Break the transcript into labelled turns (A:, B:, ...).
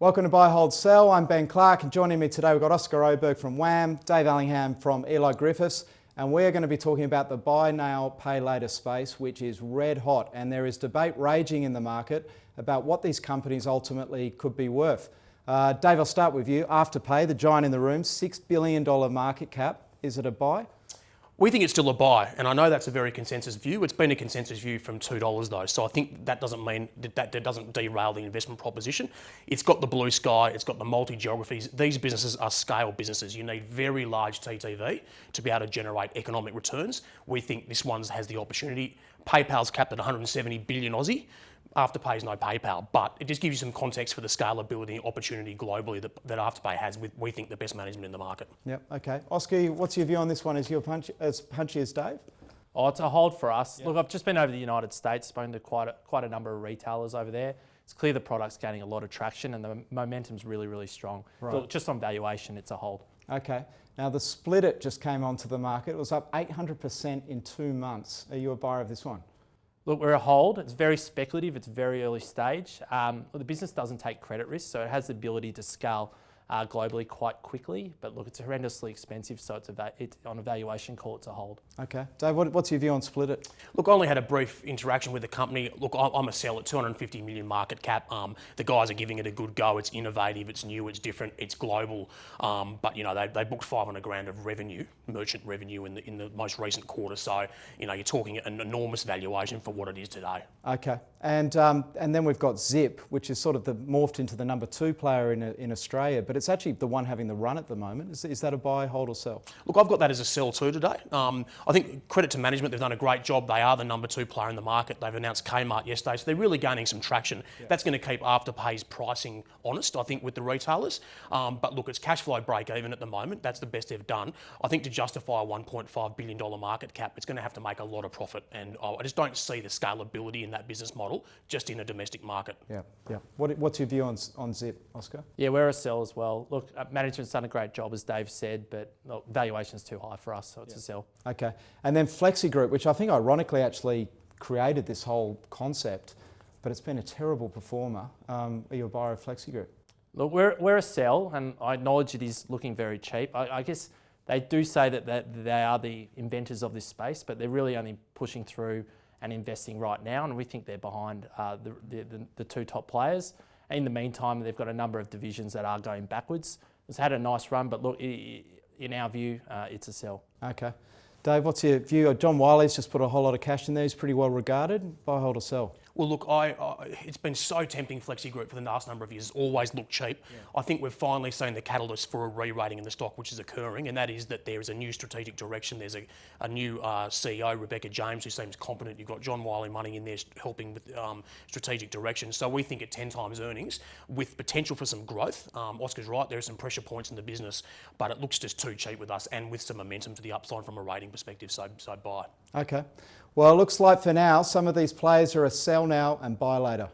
A: Welcome to Buy, Hold, Sell. I'm Ben Clark, and joining me today we've got Oscar Oberg from WAM, Dave Allingham from Eli Griffiths, and we're going to be talking about the buy now, pay later space, which is red hot, and there is debate raging in the market about what these companies ultimately could be worth. Dave, I'll start with you. Afterpay, the giant in the room, $6 billion market cap. Is it a buy?
B: We think it's still a buy, and I know that's a very consensus view. It's been a consensus view from $2 though, so I think that doesn't mean that doesn't derail the investment proposition. It's got the blue sky, it's got the multi-geographies. These businesses are scale businesses. You need very large TTV to be able to generate economic returns. We think this one has the opportunity. PayPal's capped at 170 billion Aussie. Afterpay is no PayPal, but it just gives you some context for the scalability and opportunity globally that Afterpay has with, we think, the best management in the market.
A: Yep, okay. Oscar, what's your view on this one? Is you as punchy as Dave?
C: Oh, it's a hold for us. Yep. Look, I've just been over the United States, spoken to quite a number of retailers over there. It's clear the product's gaining a lot of traction and the momentum's really, really strong. Right. Look, just on valuation, it's a hold.
A: Okay. Now, the Splitit just came onto the market. It was up 800% in 2 months. Are you a buyer of this one?
C: Look, we're a hold. It's very speculative. It's very early stage. The business doesn't take credit risk, so it has the ability to scale globally quite quickly. But look, it's horrendously expensive, so it's on a valuation call, it's a hold.
A: Okay. Dave, what's your view on Splitit?
B: Look, I only had a brief interaction with the company. Look, I'm a sell at 250 million market cap. The guys are giving it a good go. It's innovative, it's new, it's different, it's global. But you know, they booked 500 grand of revenue, merchant revenue in the most recent quarter. So you know, you're talking an enormous valuation for what it is today.
A: Okay. And then we've got Zip, which is sort of morphed into the number 2 player in Australia, but it's actually the one having the run at the moment. Is that a buy, hold or sell?
B: Look, I've got that as a sell too today. I think credit to management, they've done a great job. They are the number 2 player in the market. They've announced Kmart yesterday, so they're really gaining some traction. Yeah. That's going to keep Afterpay's pricing honest, I think, with the retailers. But look, it's cash flow break even at the moment. That's the best they've done. I think to justify a $1.5 billion market cap, it's going to have to make a lot of profit, and I just don't see the scalability in that business model just in a domestic market.
A: Yeah, yeah. What's your view on Zip, Oscar?
C: Yeah, we're a sell as well. Look, management's done a great job, as Dave said, but look, valuation's too high for us, so it's a sell.
A: Okay. And then FlexiGroup, which I think ironically actually created this whole concept, but it's been a terrible performer. Are you a buyer of FlexiGroup?
C: Look, we're a sell, and I acknowledge it is looking very cheap. I guess they do say that they are the inventors of this space, but they're really only pushing through and investing right now, and we think they're behind the 2 top players. In the meantime, they've got a number of divisions that are going backwards. It's had a nice run, but look, in our view, it's a sell.
A: Okay. Dave, what's your view? John Wiley's just put a whole lot of cash in there. He's pretty well regarded. Buy, hold or sell?
B: Well, look, it's been so tempting, FlexiGroup, for the last number of years. It's always looked cheap. Yeah. I think we've finally seen the catalyst for a re-rating in the stock, which is occurring, and that is that there is a new strategic direction. There's a new CEO, Rebecca James, who seems competent. You've got John Wiley money in there helping with strategic direction. So we think at 10 times earnings, with potential for some growth. Oscar's right, there are some pressure points in the business, but it looks just too cheap with us, and with some momentum to the upside from a rating perspective, so buy.
A: Okay. Well, it looks like for now, some of these players are a sell now and buy later.